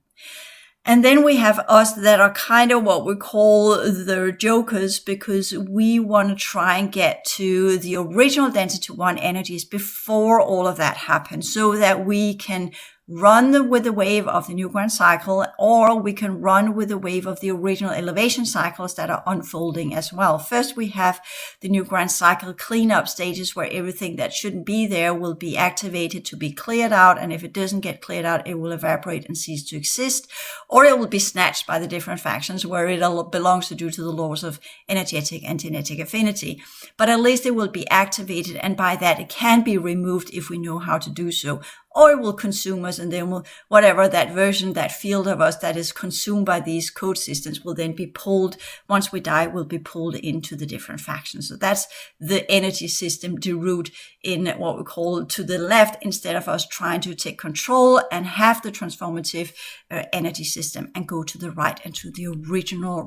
And then we have us that are kind of what we call the jokers, because we want to try and get to the original density 1 energies before all of that happens, so that we can run with the wave of the new grand cycle, or we can run with the wave of the original elevation cycles that are unfolding as well. First, we have the new grand cycle cleanup stages, where everything that shouldn't be there will be activated to be cleared out. And if it doesn't get cleared out, it will evaporate and cease to exist, or it will be snatched by the different factions where it belongs to due to the laws of energetic and genetic affinity. But at least it will be activated, and by that it can be removed if we know how to do so. Or it will consume us, and then whatever that version, that field of us that is consumed by these code systems will then be pulled, once we die, will be pulled into the different factions. So that's the energy system, the root in what we call to the left, instead of us trying to take control and have the transformative energy system, and go to the right and to the original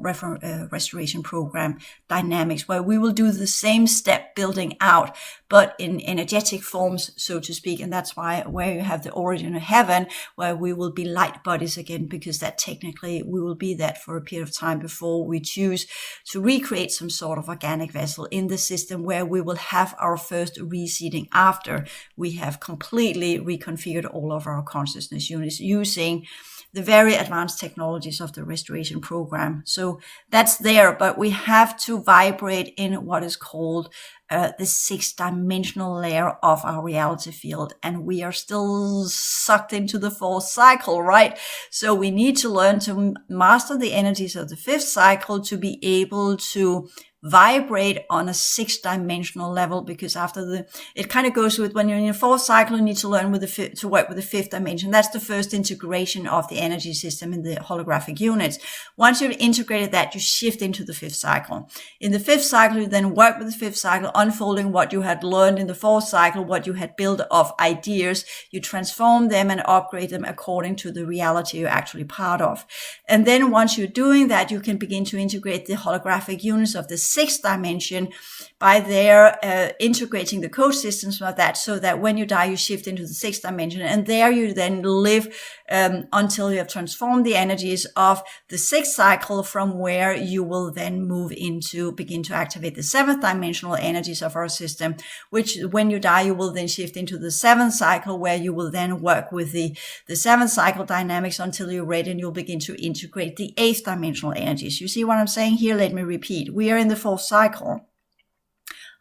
restoration program dynamics, where we will do the same step building out, but in energetic forms, so to speak. And that's why where you have the origin of heaven, where we will be light bodies again, because that technically we will be that for a period of time before we choose to recreate some sort of organic vessel in the system, where we will have our first reseeding after we have completely reconfigured all of our consciousness units using the very advanced technologies of the restoration program. So that's there, but we have to vibrate in what is called the 6-dimensional layer of our reality field, and we are still sucked into the 4th cycle, right? So we need to learn to master the energies of the 5th cycle to be able to vibrate on a 6-dimensional level, because it kind of goes with when you're in your 4th cycle, you need to learn to work with the 5th dimension. That's the first integration of the energy system in the holographic units. Once you've integrated that, you shift into the 5th cycle. In the 5th cycle, you then work with the 5th cycle, unfolding what you had learned in the 4th cycle, what you had built of ideas. You transform them and upgrade them according to the reality you're actually part of. And then once you're doing that, you can begin to integrate the holographic units of the 6th dimension by integrating the code systems of that, so that when you die, you shift into the 6th dimension, and there you then live until you have transformed the energies of the 6th cycle, from where you will then begin to activate the 7th dimensional energies of our system, which when you die, you will then shift into the 7th cycle, where you will then work with the 7th cycle dynamics until you're ready, and you'll begin to integrate the 8th dimensional energies. You see what I'm saying here? Let me repeat. We are in the 4th cycle.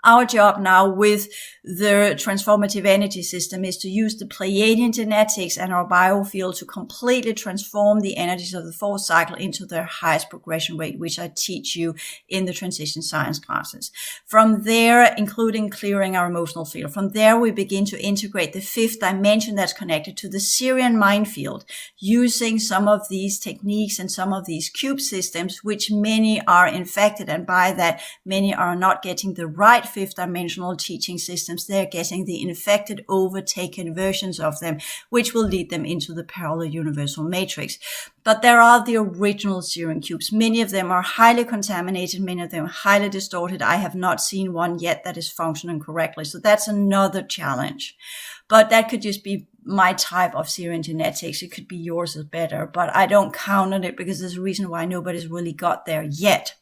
Our job now with the transformative energy system is to use the Pleiadian genetics and our biofield to completely transform the energies of the 4th cycle into their highest progression rate, which I teach you in the transition science classes. From there, including clearing our emotional field, from there we begin to integrate the 5th dimension that's connected to the Syrian mind field, using some of these techniques and some of these cube systems, which many are infected, and by that many are not getting the right 5th dimensional teaching systems. They're getting the infected, overtaken versions of them, which will lead them into the parallel universal matrix. But there are the original Syrian cubes. Many of them are highly contaminated. Many of them are highly distorted. I have not seen one yet that is functioning correctly. So that's another challenge. But that could just be my type of Syrian genetics. It could be yours is better, but I don't count on it because there's a reason why nobody's really got there yet.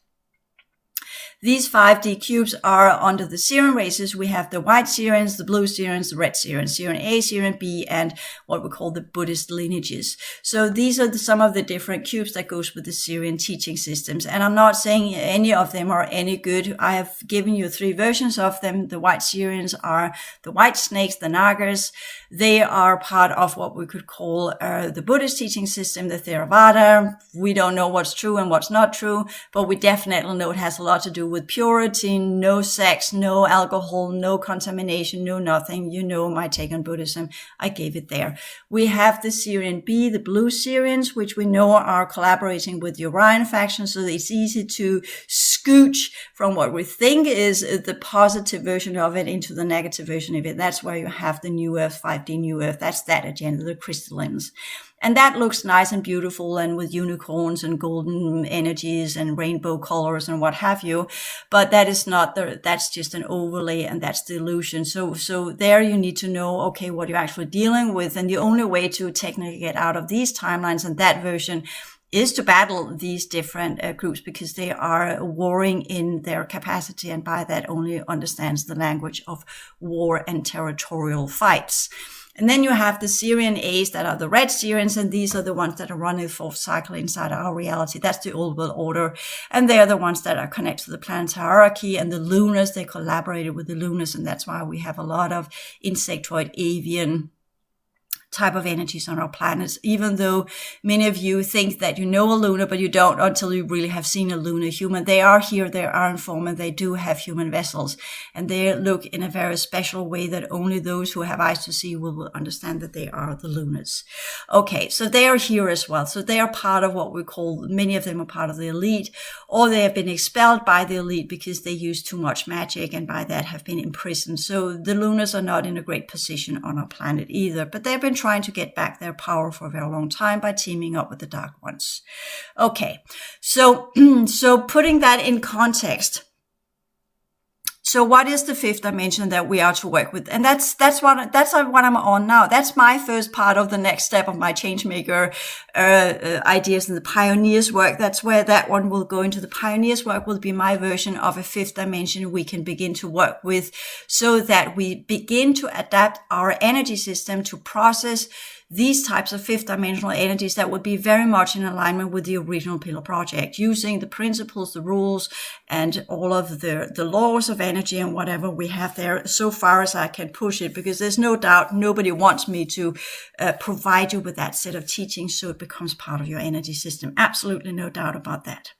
These 5D cubes are under the Syrian races. We have the white Syrians, the blue Syrians, the red Syrians, Syrian A, Syrian B, and what we call the Buddhist lineages. So these are some of the different cubes that goes with the Syrian teaching systems. And I'm not saying any of them are any good. I have given you 3 versions of them. The white Syrians are the white snakes, the Nagas. They are part of what we could call the Buddhist teaching system, the Theravada. We don't know what's true and what's not true, but we definitely know it has a lot to do with purity, no sex, no alcohol, no contamination, no nothing. You know my take on Buddhism. I gave it there. We have the Syrian B, the blue Syrians, which we know are collaborating with the Orion faction, so it's easy to scooch from what we think is the positive version of it into the negative version of it. That's where you have the New Earth, 5D New Earth. That's that agenda, the crystallines. And that looks nice and beautiful and with unicorns and golden energies and rainbow colors and what have you. But that is not that's just an overlay, and that's the illusion. So there you need to know, okay, what you're actually dealing with. And the only way to technically get out of these timelines and that version is to battle these different groups, because they are warring in their capacity, and by that only understands the language of war and territorial fights. And then you have the Syrian A's that are the red Syrians, and these are the ones that are running the 4th cycle inside our reality. That's the old world order. And they're the ones that are connected to the planet hierarchy, and the Lunars, they collaborated with the Lunars, and that's why we have a lot of insectoid, avian type of energies on our planets, even though many of you think that you know a lunar, but you don't until you really have seen a lunar human. They are here, they are in form, and they do have human vessels, and they look in a very special way that only those who have eyes to see will understand that they are the lunars. Okay, so they are here as well. So they are part of what we call, many of them are part of the elite, or they have been expelled by the elite because they use too much magic, and by that have been imprisoned. So the lunars are not in a great position on our planet either, but they've been trying to get back their power for a very long time by teaming up with the Dark Ones. Okay, so putting that in context. So what is the 5th dimension that we are to work with? And that's what I'm on now. That's my first part of the next step of my changemaker ideas and the pioneers work. That's where that one will go into. The pioneers work will be my version of a 5th dimension we can begin to work with, so that we begin to adapt our energy system to process these types of fifth dimensional energies that would be very much in alignment with the original pillar project, using the principles, the rules, and all of the laws of energy and whatever we have there so far as I can push it, because there's no doubt nobody wants me to provide you with that set of teachings so it becomes part of your energy system. Absolutely no doubt about that.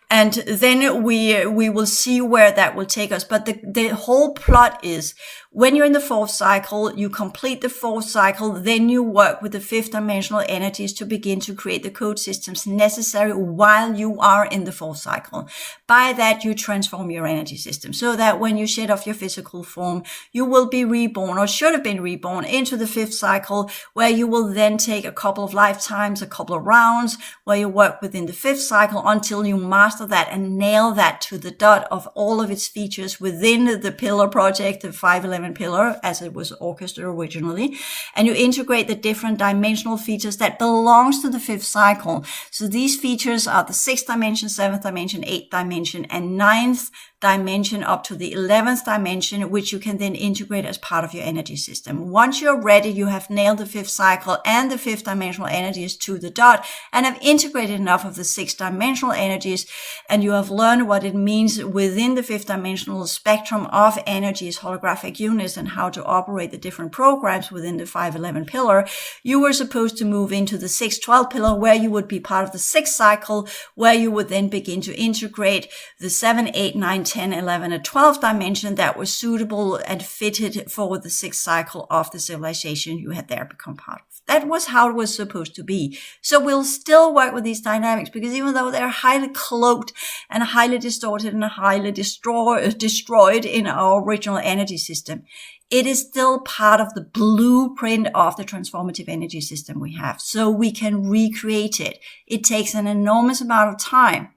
And then we will see where that will take us. But the whole plot is, when you're in the fourth cycle, you complete the fourth cycle, then you work with the fifth dimensional energies to begin to create the code systems necessary while you are in the fourth cycle. By that, you transform your energy system so that when you shed off your physical form, you will be reborn, or should have been reborn, into the fifth cycle, where you will then take a couple of lifetimes, a couple of rounds, where you work within the fifth cycle until you master that and nail that to the dot of all of its features within the pillar project, the 511 pillar, as it was orchestrated originally. And you integrate the different dimensional features that belongs to the fifth cycle. So these features are the sixth dimension, seventh dimension, eighth dimension, and ninth dimension up to the 11th dimension, which you can then integrate as part of your energy system. Once you're ready, you have nailed the fifth cycle and the fifth dimensional energies to the dot, and have integrated enough of the sixth dimensional energies, and you have learned what it means within the fifth dimensional spectrum of energies, holographic units, and how to operate the different programs within the 511 pillar. You were supposed to move into the 612 pillar, where you would be part of the sixth cycle, where you would then begin to integrate the 7, 8, 9, 10, 11, and 12th dimension that was suitable and fitted for the sixth cycle of the civilization you had there become part of. That was how it was supposed to be. So we'll still work with these dynamics, because even though they're highly cloaked and highly distorted and highly destroyed in our original energy system, it is still part of the blueprint of the transformative energy system we have. So we can recreate it. It takes an enormous amount of time,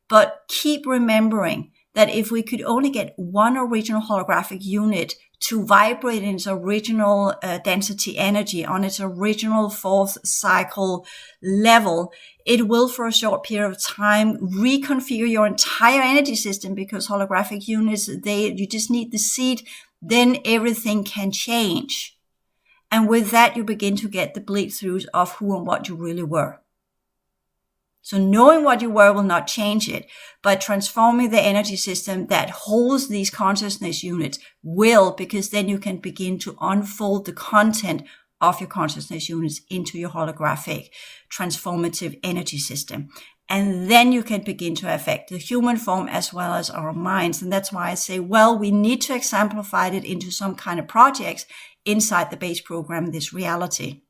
but keep remembering that if we could only get one original holographic unit to vibrate in its original density energy on its original fourth cycle level, it will for a short period of time reconfigure your entire energy system, because holographic units, you just need the seed, then everything can change. And with that, you begin to get the bleed-throughs of who and what you really were. So knowing what you were will not change it, but transforming the energy system that holds these consciousness units will, because then you can begin to unfold the content of your consciousness units into your holographic transformative energy system. And then you can begin to affect the human form as well as our minds. And that's why I say, well, we need to exemplify it into some kind of projects inside the base program, this reality.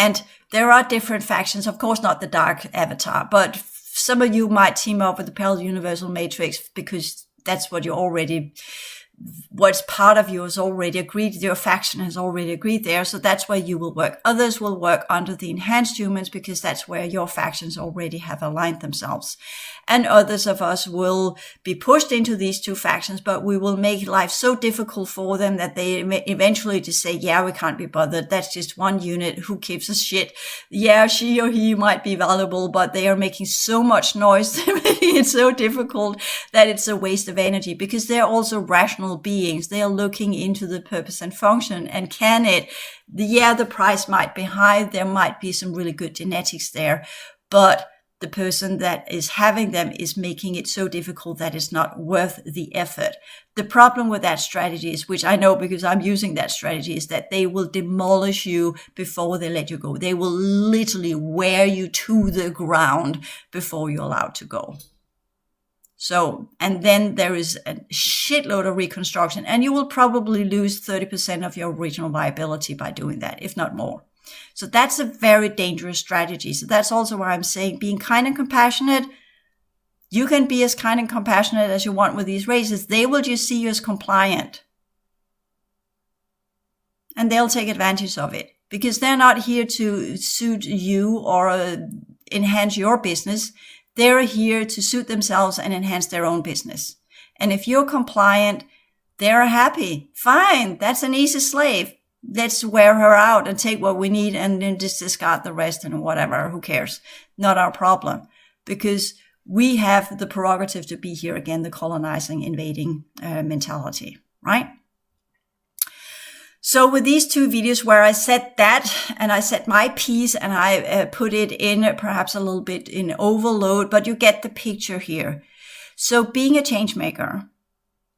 And there are different factions, of course, not the dark avatar, but some of you might team up with the parallel universal matrix, because that's what what's part of you has already agreed, your faction has already agreed there. So that's where you will work. Others will work under the enhanced humans, because that's where your factions already have aligned themselves. And others of us will be pushed into these two factions, but we will make life so difficult for them that they eventually just say, yeah, we can't be bothered. That's just one unit. Who gives a shit? Yeah, she or he might be valuable, but they are making so much noise, making it so difficult that it's a waste of energy, because they're also rational beings. They are looking into the purpose and function, and the price might be high. There might be some really good genetics there, but the person that is having them is making it so difficult that it's not worth the effort. The problem with that strategy is, which I know because I'm using that strategy, is that they will demolish you before they let you go. They will literally wear you to the ground before you're allowed to go. So, and then there is a shitload of reconstruction, and you will probably lose 30% of your original viability by doing that, if not more. So that's a very dangerous strategy. So that's also why I'm saying being kind and compassionate. You can be as kind and compassionate as you want with these races. They will just see you as compliant. And they'll take advantage of it, because they're not here to suit you or enhance your business. They're here to suit themselves and enhance their own business. And if you're compliant, they're happy. Fine. That's an easy slave. Let's wear her out and take what we need and then just discard the rest and whatever. Who cares? Not our problem, because we have the prerogative to be here again, the colonizing, invading mentality, right? So with these two videos where I said that, and I said my piece, and I put it in perhaps a little bit in overload, but you get the picture here. So being a change maker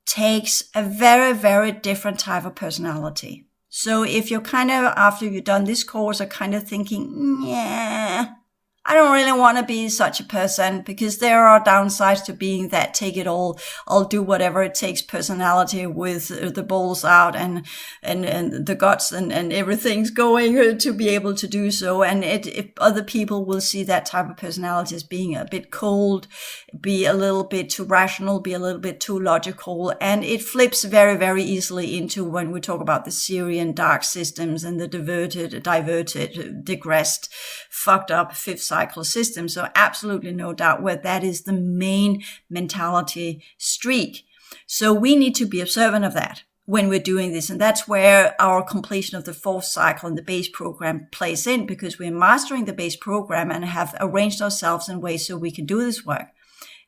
takes a very, very different type of personality. So if you're kind of, after you've done this course, are kind of thinking, yeah, I don't really want to be such a person, because there are downsides to being that take it all, I'll do whatever it takes personality with the balls out and the guts and everything's going to be able to do so. And if other people will see that type of personality as being a bit cold, be a little bit too rational, be a little bit too logical, and it flips very, very easily into when we talk about the Syrian dark systems and the diverted, digressed, fucked up fifth cycle system. So absolutely no doubt where that is the main mentality streak. So we need to be observant of that when we're doing this. And that's where our completion of the fourth cycle and the base program plays in, because we're mastering the base program and have arranged ourselves in ways so we can do this work.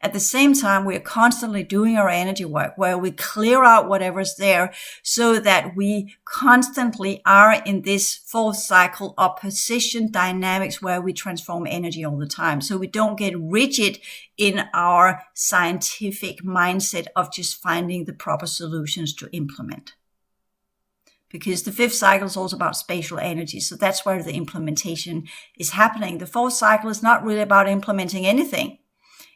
At the same time, we're constantly doing our energy work where we clear out whatever's there so that we constantly are in this fourth cycle opposition dynamics where we transform energy all the time. So we don't get rigid in our scientific mindset of just finding the proper solutions to implement. Because the fifth cycle is also about spatial energy. So that's where the implementation is happening. The fourth cycle is not really about implementing anything.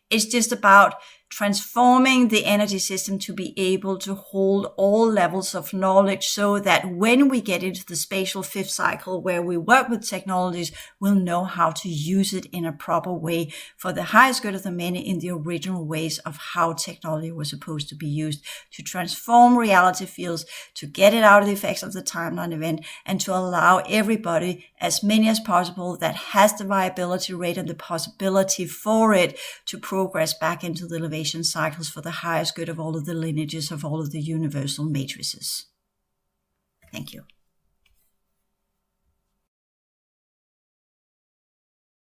It's just about transforming the energy system to be able to hold all levels of knowledge so that when we get into the spatial fifth cycle where we work with technologies, we'll know how to use it in a proper way for the highest good of the many in the original ways of how technology was supposed to be used to transform reality fields, to get it out of the effects of the timeline event, and to allow everybody, as many as possible, that has the viability rate and the possibility for it to progress back into the elevation cycles for the highest good of all of the lineages of all of the universal matrices. Thank you.